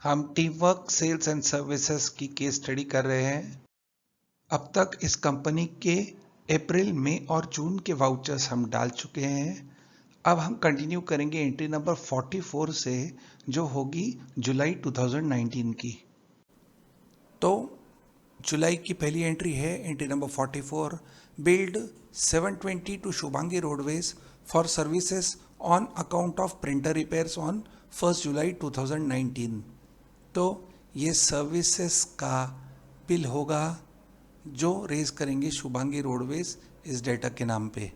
हम team work sales and services की case study कर रहे हैं। अब तक इस कंपनी के अप्रैल, मई और जून के वाउचर्स हम डाल चुके हैं। अब हम कंटिन्यू करेंगे एंट्री नंबर 44 से, जो होगी जुलाई 2019 की। तो जुलाई की पहली एंट्री है entry number 44, billed 720 to Shubhangi roadways for services on account of printer repairs on 1 July 2019। तो ये सर्विसेज का बिल होगा जो रेज करेंगे शुभांगी रोडवेज इस डेटा के नाम पे।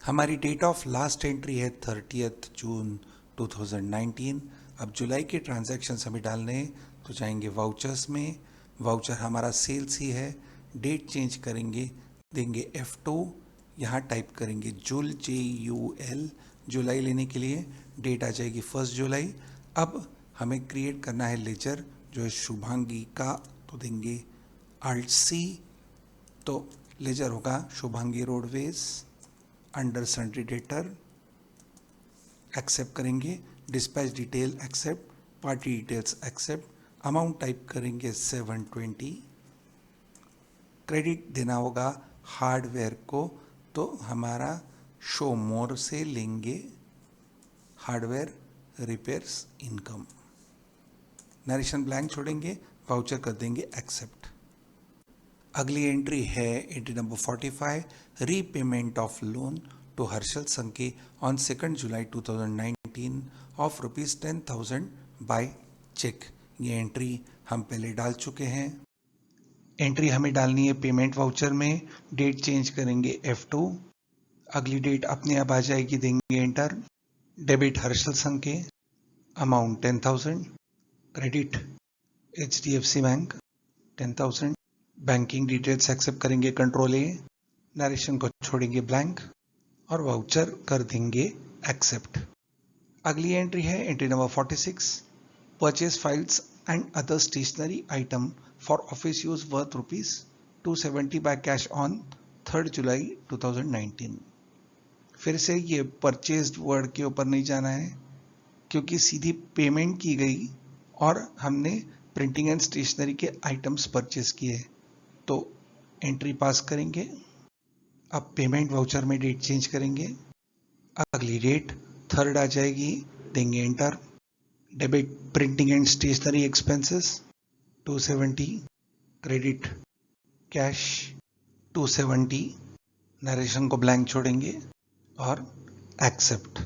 हमारी डेट ऑफ लास्ट एंट्री है 30 जून 2019। अब जुलाई के ट्रांजैक्शंस हमें डालने हैं, तो जाएंगे वाउचर्स में। वाउचर हमारा सेल्स ही है। डेट चेंज करेंगे, देंगे F2, यहाँ टाइप करेंगे जुल JUL, जुलाई लेने के लिए डेट आ जाएगी 1 जुलाई। अब हमें क्रिएट करना है लेजर जो है शुभांगी का, तो देंगे Alt+C, तो लेजर होगा Shubhangi roadways under sundry debtor. Accept करेंगे, dispatch detail accept, party details accept, amount type करेंगे 720। क्रेडिट देना होगा हार्डवेयर को, तो हमारा शो मोर से लेंगे hardware repairs income. Narration blank छोड़ेंगे, वाउचर कर देंगे एक्सेप्ट। अगली एंट्री है entry number 45, repayment of loan to Harshal Sanke on 2 July 2019 of ₹10,000 by cheque. ये एंट्री हम पहले डाल चुके हैं। एंट्री हमें डालनी है पेमेंट वाउचर में। डेट चेंज करेंगे F2। अगली डेट अपने आप आ जाएगी, देंगे enter. Debit Harshal Sanke, amount 10,000, credit HDFC bank 10,000। Banking details accept करेंगे Ctrl+A, नरेशन को छोड़ेंगे ब्लैंक और वाउचर कर देंगे एक्सेप्ट। अगली एंट्री है entry number 46, purchase files and other stationery item for office use worth ₹270 by cash on 3 July 2019। फिर से ये परचेज्ड वर्ड के ऊपर नहीं जाना है, क्योंकि सीधी पेमेंट की गई और हमने प्रिंटिंग एंड स्टेशनरी के आइटम्स परचेज किए, तो एंट्री पास करेंगे। अब पेमेंट वाउचर में डेट चेंज करेंगे। अगली डेट 3 आ जाएगी, देंगे enter. Debit printing and stationery expenses 270, credit cash 270, narration को ब्लैंक छोड़ेंगे और एक्सेप्ट।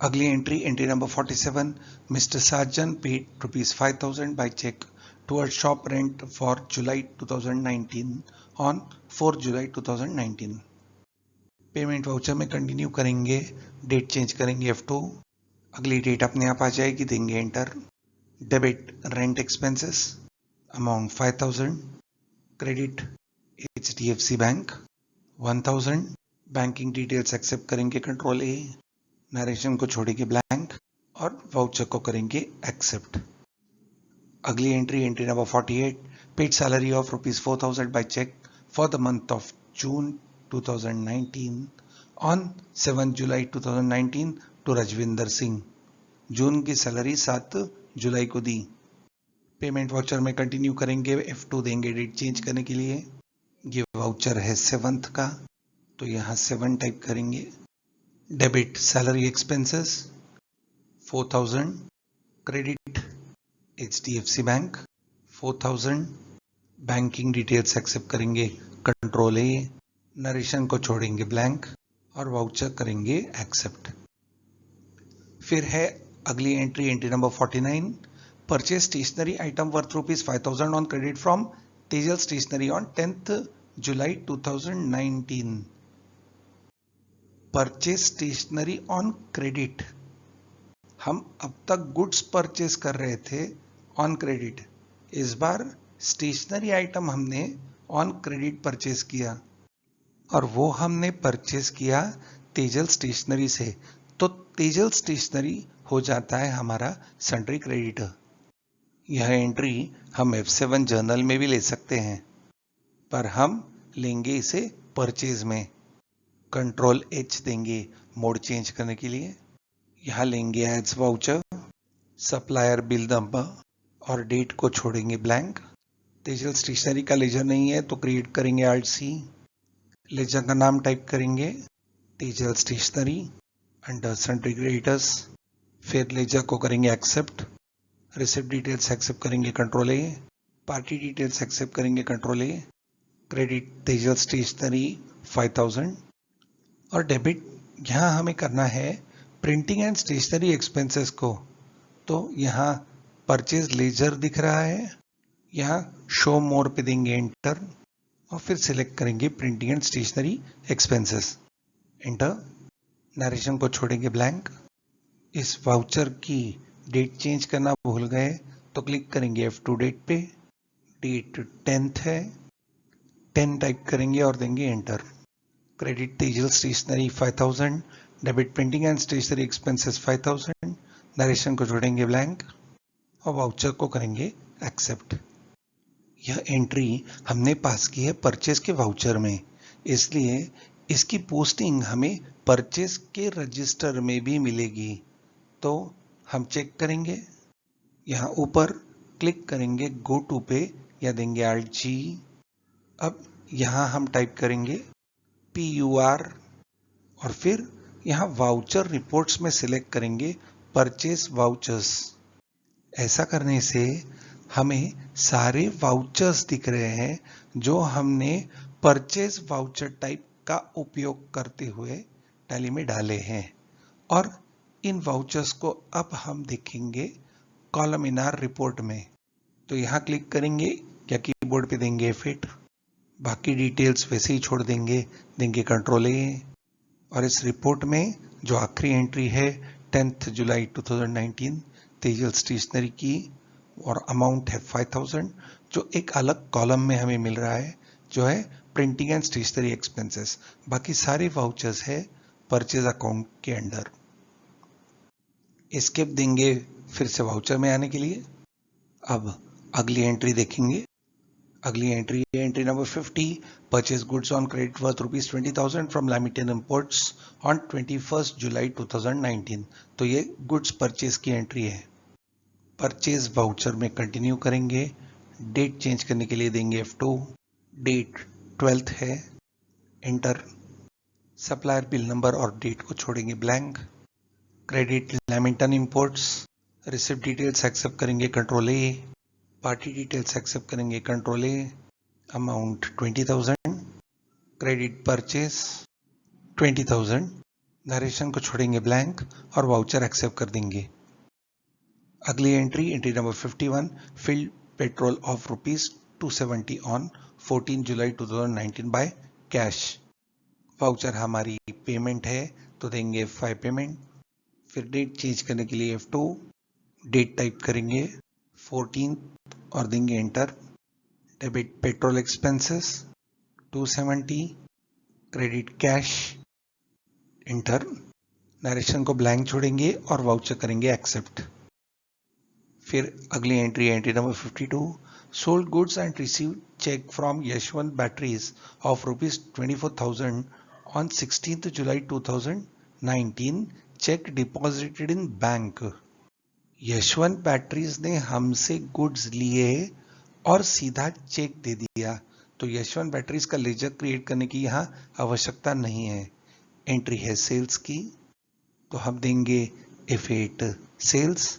अगली entry entry number 47, mister Sajan paid ₹5,000 by cheque towards shop rent for July 2019 on 4 July 2019। Payment voucher में कंटिन्यू करेंगे, डेट चेंज करेंगे F2। अगली date अपने आप आ जाएगी, देंगे enter. Debit rent expenses, amount 5,000, credit HDFC bank 1,000। Banking details accept करेंगे Ctrl+A, नरेशन को छोड़ेंगे ब्लैंक और वाउचर को करेंगे एक्सेप्ट। अगली entry entry number 48, paid salary of ₹4,000 by cheque for the month of June 2019 on 7 July 2019 to Rajwinder Singh. जून की salary 7 जुलाई को दी। पेमेंट वाउचर में कंटिन्यू करेंगे, F2 देंगे डेट चेंज करने के लिए। ये वाउचर है 7th का, तो यहाँ 7 टाइप करेंगे। Debit salary expenses 4,000, credit HDFC bank 4,000। Banking details accept करेंगे Ctrl+A, नरेशन को छोड़ेंगे ब्लैंक और वाउचर करेंगे एक्सेप्ट। फिर है अगली entry entry number 49, purchase stationery item worth ₹5,000 on credit from Tejal stationery on 10th July 2019। Purchase stationery on credit. हम अब तक गुड्स परचेज कर रहे थे ऑन क्रेडिट, इस बार स्टेशनरी आइटम हमने ऑन क्रेडिट परचेज किया और वो हमने परचेज किया तेजल स्टेशनरी से, तो तेजल स्टेशनरी हो जाता है हमारा सन्ड्री क्रेडिटर। यह एंट्री हम F7 जर्नल में भी ले सकते हैं, पर हम लेंगे इसे परचेज में। Ctrl+H देंगे मोड चेंज करने के लिए। यहाँ लेंगे एड्स वाउचर, सप्लायर बिल नंबर और डेट को छोड़ेंगे ब्लैंक। तेजल स्टेशनरी का लेजर नहीं है तो क्रिएट करेंगे Alt C। लेजर का नाम टाइप करेंगे Tejal stationery under sundry creditors. फिर लेजर को करेंगे एक्सेप्ट। रिसिप्ट डिटेल्स एक्सेप्ट करेंगे control A। Party details accept करेंगे control A। Credit Tejal stationery 5000 और डेबिट यहाँ हमें करना है प्रिंटिंग एंड स्टेशनरी एक्सपेंसेस को। तो यहाँ परचेज लेजर दिख रहा है, यहाँ शो मोर पे देंगे एंटर और फिर सिलेक्ट करेंगे printing and stationery expenses, enter. Narration को छोड़ेंगे ब्लैंक। इस वाउचर की डेट चेंज करना भूल गए तो क्लिक करेंगे F2 डेट पे। डेट 10th है, 10 टाइप करेंगे और देंगे enter. Credit Tejal stationery 5000, debit printing and stationery expenses 5000। Narration को जोड़ेंगे ब्लैंक और वाउचर को करेंगे एक्सेप्ट। यह एंट्री हमने पास की है परचेज के वाउचर में, इसलिए इसकी पोस्टिंग हमें परचेज के रजिस्टर में भी मिलेगी। तो हम चेक करेंगे, यहाँ ऊपर क्लिक करेंगे गो टू पे या देंगे Alt G। अब यहाँ हम टाइप करेंगे PUR और फिर यहाँ वाउचर रिपोर्ट्स में सिलेक्ट करेंगे परचेज वाउचर्स। ऐसा करने से हमें सारे वाउचर्स दिख रहे हैं जो हमने परचेज वाउचर टाइप का उपयोग करते हुए टैली में डाले हैं। और इन वाउचर्स को अब हम देखेंगे कॉलमिनार रिपोर्ट में। तो यहाँ क्लिक करेंगे या कीबोर्ड पे देंगे F8। बाकी डिटेल्स वैसे ही छोड़ देंगे कंट्रोल A। और इस रिपोर्ट में जो आखिरी एंट्री है 10 जुलाई 2019 तेजल स्टेशनरी की और अमाउंट है 5000, जो एक अलग कॉलम में हमें मिल रहा है जो है प्रिंटिंग एंड स्टेशनरी एक्सपेंसेस। बाकी सारे वाउचर्स है परचेज अकाउंट के अंडर। एस्केप देंगे फिर से वाउचर में आने के लिए। अब अगली एंट्री देखेंगे। अगली एंट्री है entry number 50, purchase goods on credit worth ₹20,000 from Lamitan imports on 21 July 2019। तो ये गुड्स परचेज की एंट्री है। परचेज वाउचर में कंटिन्यू करेंगे। डेट चेंज करने के लिए देंगे F2। डेट 12th है, एंटर। सप्लायर बिल नंबर और डेट को छोड़ेंगे blank. Credit Lamitan imports. Receipt details accept करेंगे control A। Party details accept करेंगे control A। Amount 20,000। Credit purchase 20,000। Narration को छोड़ेंगे ब्लैंक और वाउचर एक्सेप्ट कर देंगे। अगली entry number 51, field petrol of ₹270 on 14 July 2019 by cash. Voucher हमारी payment है तो देंगे F5 पेमेंट। फिर डेट चेंज करने के लिए F2। डेट टाइप करेंगे 14th और देंगे enter. Debit petrol expenses 270। Credit cash, enter. Narration को ब्लैंक छोड़ेंगे और वाउचर करेंगे एक्सेप्ट। फिर अगली entry number 52, sold goods and receive cheque from Yashwant batteries of ₹24,000 on 16th July 2019। Cheque deposited in bank. Yashwant batteries ने हमसे गुड्स लिए और सीधा चेक दे दिया, तो यशवंत बैटरीज का लेजर क्रिएट करने की यहाँ आवश्यकता नहीं है। एंट्री है सेल्स की, तो हम देंगे F8 सेल्स।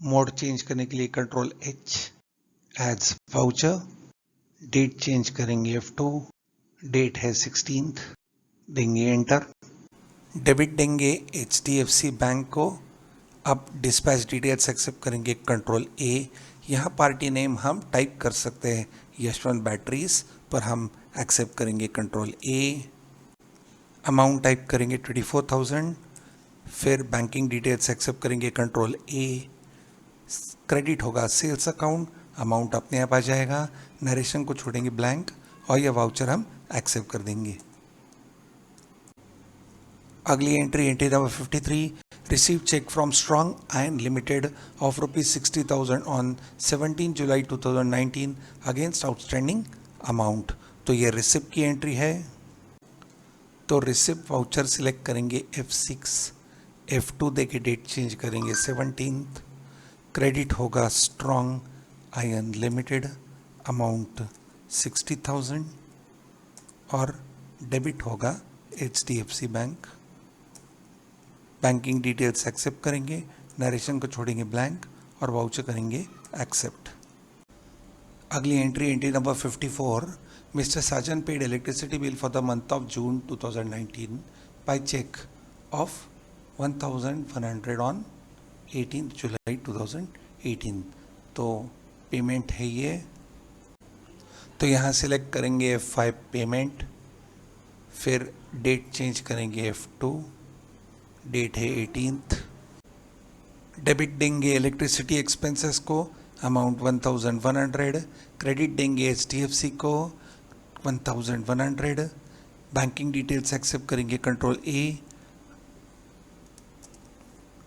मोड चेंज करने के लिए control H, as voucher. Date change करेंगे F2। डेट है 16th, देंगे एंटर। डेबिट देंगे HDFC बैंक को। अब डिस्पैच डिटेल्स एक्सेप्ट करेंगे कंट्रोल A। यहाँ पार्टी नेम हम टाइप कर सकते हैं यशवंत बैटरीज, पर हम एक्सेप्ट करेंगे कंट्रोल A। अमाउंट टाइप करेंगे 24,000। फिर बैंकिंग डिटेल्स एक्सेप्ट करेंगे कंट्रोल A। क्रेडिट होगा सेल्स अकाउंट, अमाउंट अपने आप आ जाएगा। नरेशन को छोड़ेंगे ब्लैंक और यह वाउचर हम एक्सेप्ट कर देंगे। अगली entry number 53, receive cheque from strong ion limited of ₹60,000 on 17 July 2019 against outstanding amount. तो ये रिसिप्ट की एंट्री है, तो रिसिप्ट वाउचर सिलेक्ट करेंगे F6। F2 देके डेट चेंज करेंगे 17th। क्रेडिट होगा स्ट्रॉन्ग आयन लिमिटेड, अमाउंट 60,000, और डेबिट होगा HDFC bank. Banking details accept करेंगे, नरेशन को छोड़ेंगे ब्लैंक और वाउचर करेंगे एक्सेप्ट। अगली entry number 54, mister Sajan paid electricity bill for the month of June 2019 by cheque of 1100 on 18 July 2018। तो पेमेंट है ये, तो यहाँ सिलेक्ट करेंगे F5 पेमेंट, फिर डेट चेंज करेंगे F2, डेट है 18th। डेबिट देंगे इलेक्ट्रिसिटी एक्सपेंसेस को, अमाउंट 1100, क्रेडिट देंगे HDFC को 1100, बैंकिंग डिटेल्स एक्सेप्ट करेंगे कंट्रोल A,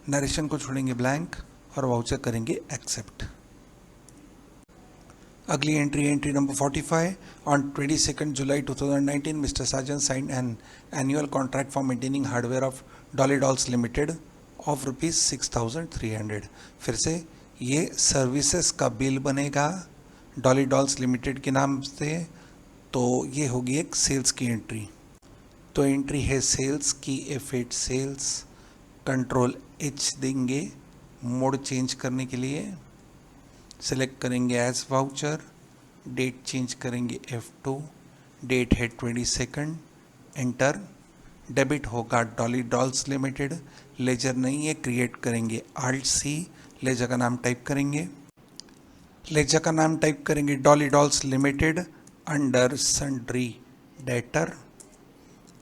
नरेशन को छोड़ेंगे ब्लैंक और वाउचर करेंगे एक्सेप्ट। अगली entry number 45, on 22 July 2019 mister Sajan sign an annual contract for maintaining hardware of dolly dolls limited of ₹6,300। फिर से ये सर्विसेज का बिल बनेगा डॉली डॉल्स लिमिटेड के नाम से, तो ये होगी एक सेल्स की एंट्री। तो एंट्री है सेल्स की, F8 सेल्स, कंट्रोल H देंगे मोड चेंज करने के लिए, सेलेक्ट करेंगे एज वाउचर, डेट चेंज करेंगे F2, डेट है 22, एंटर। डेबिट होगा डॉली डॉल्स लिमिटेड, लेजर नहीं है, क्रिएट करेंगे Alt+C, लेजर का नाम टाइप करेंगे, लेजर का नाम टाइप करेंगे dolly dolls limited under sundry debtor,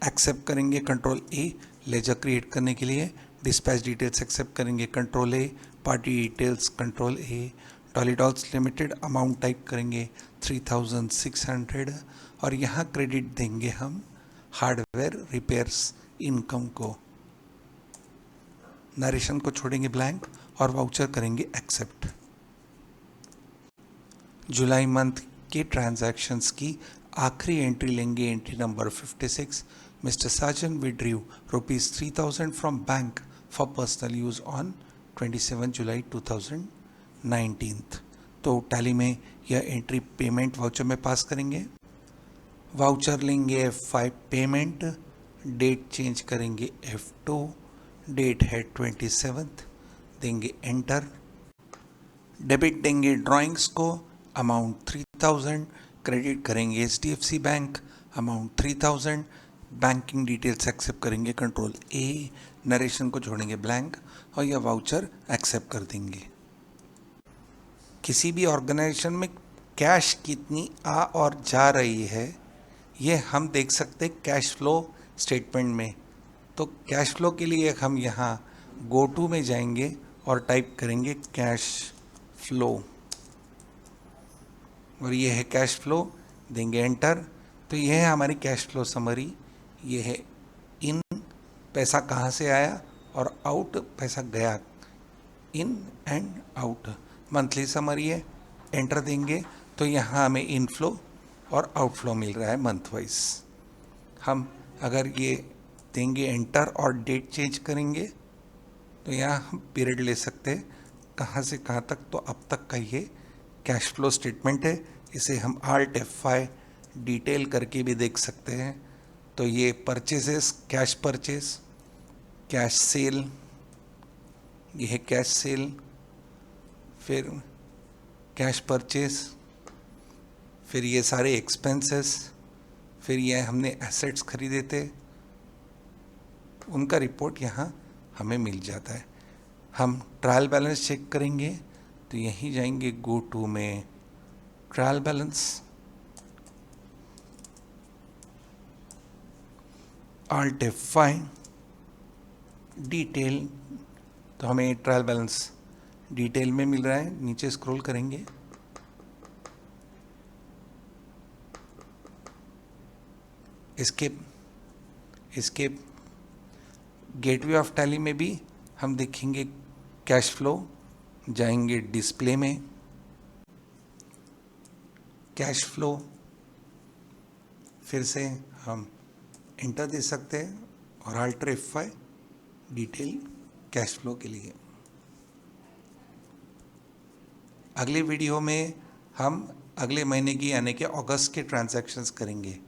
accept करेंगे कंट्रोल A लेजर क्रिएट करने के लिए, डिस्पैच डिटेल्स एक्सेप्ट करेंगे control A, party details control A, dolly dolls limited amount type करेंगे 3600, और यहाँ क्रेडिट देंगे हम हार्डवेयर रिपेयर्स इनकम को, नरेशन को छोड़ेंगे ब्लैंक और वाउचर करेंगे एक्सेप्ट। जुलाई मंथ के ट्रांजैक्शंस की आखिरी एंट्री लेंगे entry number 56, mister Sajan withdrew ₹3,000 from bank for personal use on 27 जुलाई 2019। तो टैली में यह एंट्री पेमेंट वाउचर में पास करेंगे, वाउचर लेंगे F5 पेमेंट, डेट चेंज करेंगे F2, डेट है 27, देंगे एंटर। डेबिट देंगे ड्राइंग्स को, अमाउंट 3000, क्रेडिट करेंगे HDFC bank, amount 3000, banking details accept करेंगे कंट्रोल A, नरेशन को छोड़ेंगे ब्लैंक और यह वाउचर एक्सेप्ट कर देंगे। किसी भी ऑर्गेनाइजेशन में कैश कितनी आ और जा रही है ये हम देख सकते हैं कैश फ्लो स्टेटमेंट में। तो कैश फ्लो के लिए हम यहाँ गो टू में जाएंगे और टाइप करेंगे कैश फ्लो, और ये है कैश फ्लो, देंगे एंटर। तो ये है हमारी कैश फ्लो समरी, ये है इन पैसा कहाँ से आया और आउट पैसा गया, in and out. Monthly summary है, एंटर देंगे तो यहाँ हमें इनफ्लो और आउटफ्लो मिल रहा है मंथ वाइज। हम अगर ये देंगे एंटर और डेट चेंज करेंगे तो यहाँ हम पीरियड ले सकते हैं कहाँ से कहाँ तक, तो अब तक का ये कैश फ्लो स्टेटमेंट है। इसे हम Alt F5 डिटेल करके भी देख सकते हैं। तो ये purchases, cash purchase, cash cell, ये है कैश सेल, फिर कैश परचेज, फिर ये सारे एक्सपेंसेस, फिर ये हमने एसेट्स खरीदे थे उनका रिपोर्ट यहाँ हमें मिल जाता है। हम ट्रायल बैलेंस चेक करेंगे तो यहीं जाएंगे गो टू में, trial balance, Alt F5 detail, तो हमें ट्रायल बैलेंस डिटेल में मिल रहा है। नीचे स्क्रॉल करेंगे, एस्केप गेटवे ऑफ टैली में भी हम देखेंगे कैश फ्लो, जाएंगे डिस्प्ले में, कैश फ्लो, फिर से हम एंटर दे सकते हैं और Alt F5 detail cash flow के लिए। अगले वीडियो में हम अगले महीने की यानी कि अगस्त के ट्रांजैक्शंस करेंगे।